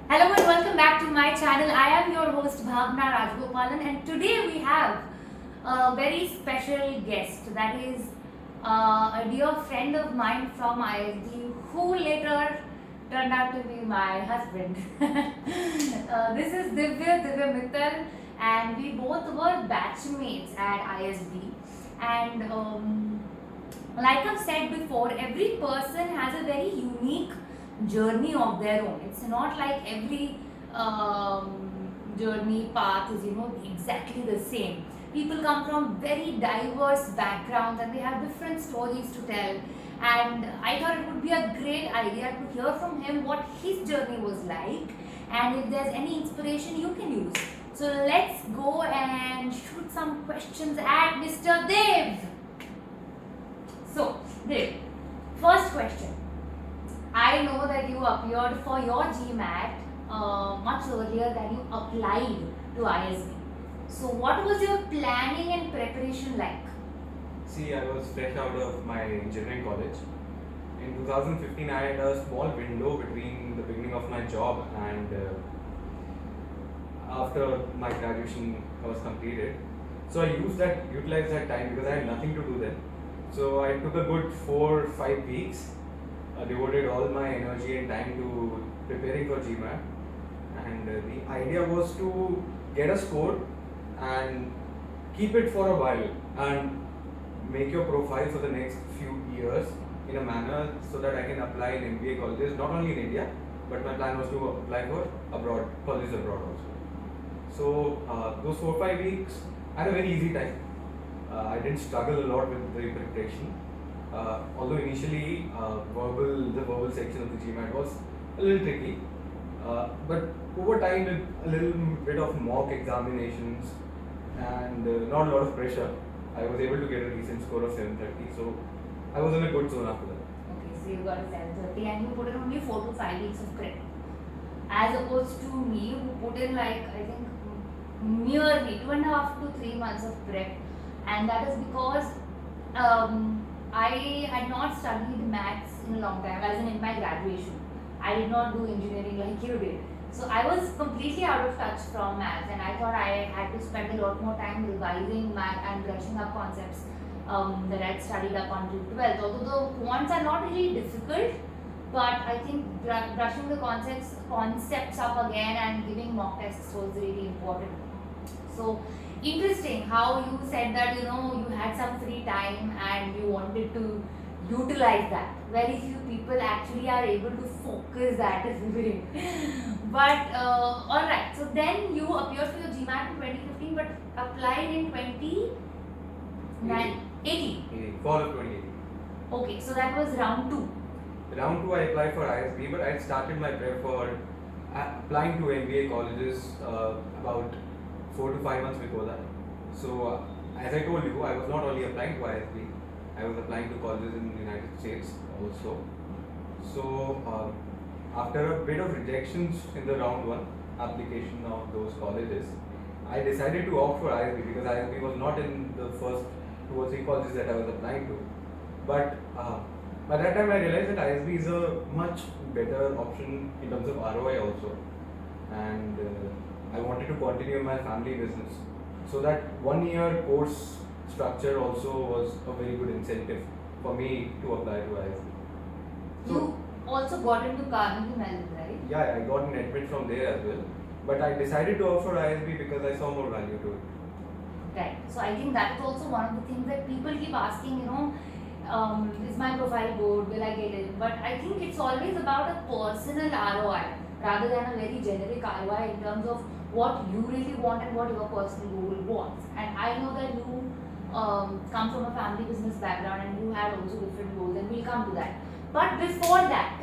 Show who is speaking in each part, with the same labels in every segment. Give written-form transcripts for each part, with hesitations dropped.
Speaker 1: Hello and welcome back to my channel. I am your host Bhavna Rajgopalan, and today we have a very special guest, that is a dear friend of mine from ISD who later turned out to be my husband. This is Divya Mittal, and we both were batchmates at ISD. And like I've said before, every person has a very unique journey of their own. It's not like every journey path is exactly the same. People come from very diverse backgrounds and they have different stories to tell. And I thought it would be a great idea to hear from him what his journey was like, and if there's any inspiration you can use. So let's go and shoot some questions at Mr. Dev. So, Dev, first question. I know that you appeared for your GMAT much earlier than you applied to ISB. So, what was your planning and preparation like?
Speaker 2: See, I was fresh out of my engineering college. In 2015, I had a small window between the beginning of my job and after my graduation was completed. So I utilized that time because I had nothing to do then. So I took a good 4 or 5 weeks, devoted all my energy and time to preparing for GMAT. And the idea was to get a score and keep it for a while and make your profile for the next few years in a manner so that I can apply in MBA colleges, not only in India, but my plan was to apply for abroad, colleges abroad also. So those 4 or 5 weeks, I had a very easy time. I didn't struggle a lot with the preparation. Although initially the verbal section of the GMAT was a little tricky, but over time with a little bit of mock examinations and not a lot of pressure, I was able to get a decent score of 730. So I was in a good zone after that.
Speaker 1: Okay, so you got a 730 and you put in only 4 to 5 weeks of prep. As opposed to me, who put in like, I think, nearly 2.5 to 3 months of prep. And that is because I had not studied maths in a long time, as in my graduation. I did not do engineering like you did. So I was completely out of touch from maths, and I thought I had to spend a lot more time revising math and brushing up concepts that I'd studied up until 12th. Although the quants are not really difficult, but I think brushing the concepts up again and giving mock tests was really important. So interesting how you said that you had some free time and you wanted to utilize that. Very few people actually are able to focus that way. But alright, so then you appeared for your GMAT in 2015 but applied in 2018.
Speaker 2: Fall of 2018.
Speaker 1: Okay, so that was round 2.
Speaker 2: Round 2, I applied for ISB, but I had started my prep for applying to MBA colleges about 4 to 5 months before that. So, as I told you, I was not only applying to ISB, I was applying to colleges in the United States also. So, after a bit of rejections in the round 1 application of those colleges, I decided to opt for ISB because ISB was not in the first 2 or 3 colleges that I was applying to. But by that time, I realized that ISB is a much better option in terms of ROI also, and I wanted to continue my family business. So that 1 year course structure also was a very good incentive for me to apply to ISB.
Speaker 1: You also got into Carnegie Mellon, right?
Speaker 2: Yeah, I got an admit from there as well. But I decided to opt for ISB because I saw more value to it.
Speaker 1: Right. So I think that is also one of the things that people keep asking, is my profile good? Will I get it? But I think it's always about a personal ROI rather than a very generic ROI in terms of what you really want and what your personal goal wants. And I know that you come from a family business background and you had also different goals, and we'll come to that. But before that,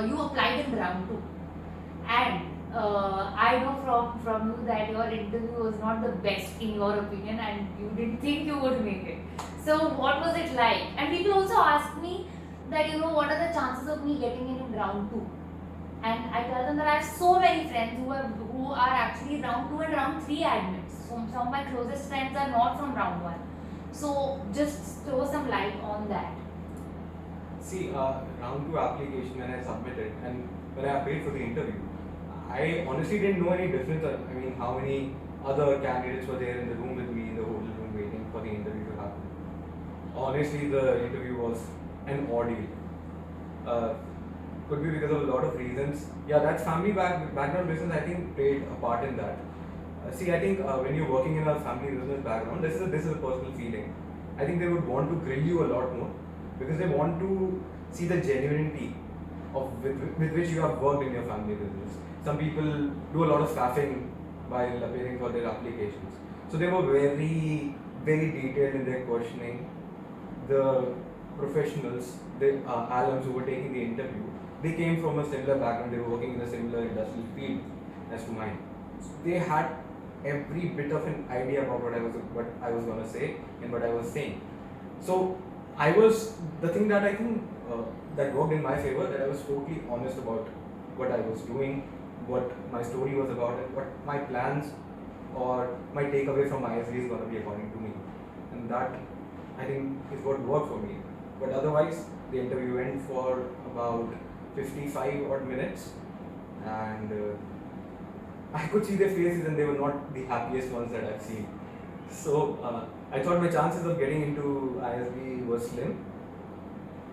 Speaker 1: you applied in round 2, and I know from you that your interview was not the best in your opinion, and you didn't think you would make it. So what was it like? And people also ask me that what are the chances of me getting in round 2? And I tell them that I have so many friends who are actually round 2 and round 3 admits. So some of my closest friends are not from round 1. So just throw some light on that.
Speaker 2: See, round 2 application when I submitted and when I applied for the interview, I honestly didn't know any difference. I mean, how many other candidates were there in the room with me in the hotel room waiting for the interview to happen. Honestly, the interview was an ordeal. Uh, could be because of a lot of reasons. Yeah, that family background business I think played a part in that. See, I think when you're working in a family business background, this is a personal feeling. I think they would want to grill you a lot more because they want to see the genuinity of with which you have worked in your family business. Some people do a lot of faffing while appearing for their applications. So they were very, very detailed in their questioning. The professionals, the alums who were taking the interview, they came from a similar background. They were working in a similar industrial field as to mine. So they had every bit of an idea about what I was gonna say and what I was saying. So I was the thing that I think that worked in my favor, that I was totally honest about what I was doing, what my story was about, and what my plans or my takeaway from ISB is gonna be according to me, and that I think is what worked for me. But otherwise, the interview went for about 55 odd minutes, and I could see their faces, and they were not the happiest ones that I've seen. So I thought my chances of getting into ISB was slim.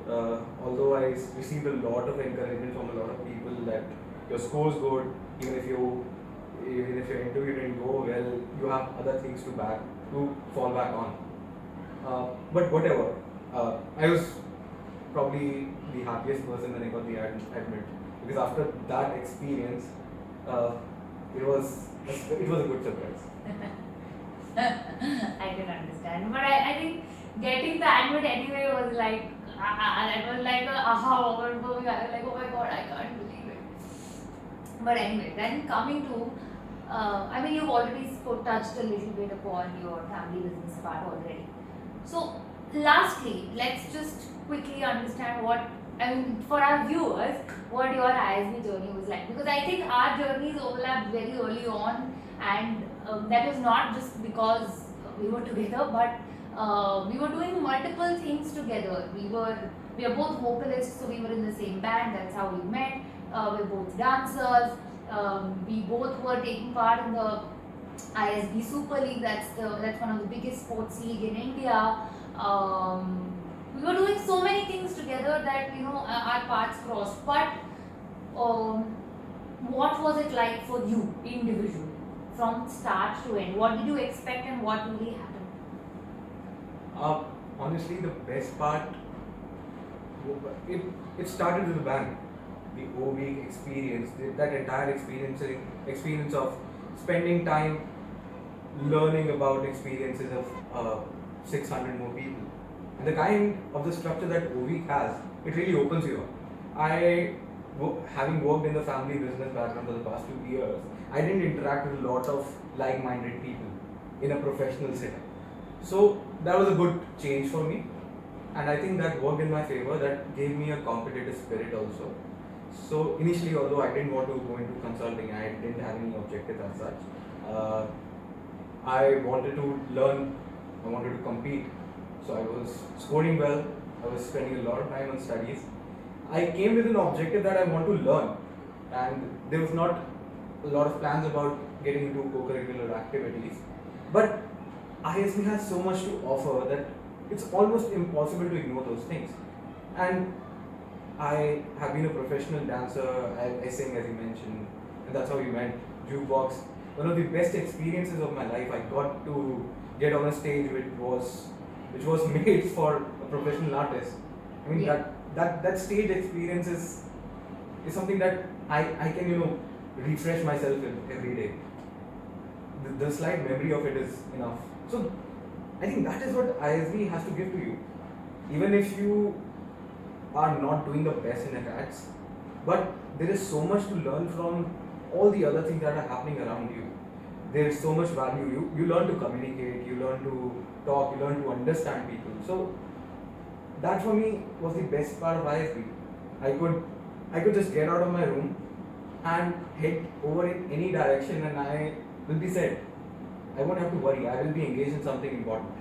Speaker 2: Although I received a lot of encouragement from a lot of people that your score's good, even if your interview didn't go well, you have other things to fall back on. But whatever, I was probably the happiest person when I got the admit, because after that experience, it was a good surprise.
Speaker 1: I can understand, but I think getting the admit anyway was like it was like a aha moment for me. I was like, oh my god, I can't believe it. But anyway, then coming to, I mean, you've already touched a little bit upon your family business part already. So, lastly, let's just quickly understand what, I mean, for our viewers, what your ISB journey was like. Because I think our journeys overlapped very early on, and that was not just because we were together, but we were doing multiple things together. We are both vocalists, so we were in the same band. That's how we met. We're both dancers. We both were taking part in the ISB Super League. That's one of the biggest sports league in India. We were doing so many things together that our paths crossed. But what was it like for you individually, from start to end? What did you expect, and what really happened?
Speaker 2: Honestly, the best part, it started with the band. The O-Week experience, that entire experience of spending time learning about experiences of 600 more people. And the kind of the structure that O-Week has, it really opens you up. Having worked in the family business background for the past 2 years, I didn't interact with a lot of like-minded people in a professional setup. So that was a good change for me, and I think that worked in my favor. That gave me a competitive spirit also. So initially, although I didn't want to go into consulting, I didn't have any objective as such. I wanted to learn, I wanted to compete. So I was scoring well, I was spending a lot of time on studies. I came with an objective that I want to learn, and there was not a lot of plans about getting into co-curricular activities. But ISB has so much to offer that it's almost impossible to ignore those things. And I have been a professional dancer, I sing as you mentioned, and that's how we met. Jukebox, one of the best experiences of my life. I got to get on a stage which was made for a professional artist. I mean,
Speaker 1: Yeah.
Speaker 2: that stage experience is something that I can refresh myself in every day. The slight memory of it is enough. So I think that is what ISB has to give to you. Even if you are not doing the best in acts, but there is so much to learn from all the other things that are happening around you. There is so much value. You learn to communicate, you learn to talk, you learn to understand people. So that for me was the best part of ISB. I could just get out of my room and head over in any direction, and I will be set. I won't have to worry. I will be engaged in something important.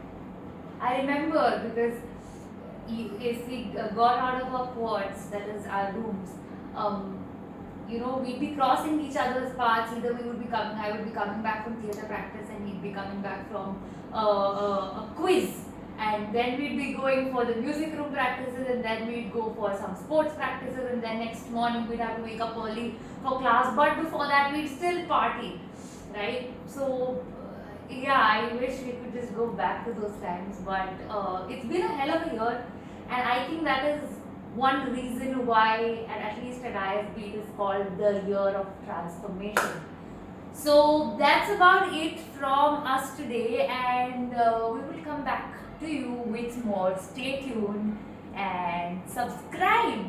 Speaker 1: I remember because if we got out of our quads, that is our rooms, we'd be crossing each other's paths. Either I would be coming back from theatre practice, and he'd be coming back from a quiz, and then we'd be going for the music room practices, and then we'd go for some sports practices, and then next morning we'd have to wake up early for class. But before that, we'd still party, right? So yeah, I wish we could just go back to those times, but it's been a hell of a year, and I think that is one reason why, and at least at IFB, it is called the year of transformation. So that's about it from us today, and we will come back to you with more. Stay tuned and subscribe.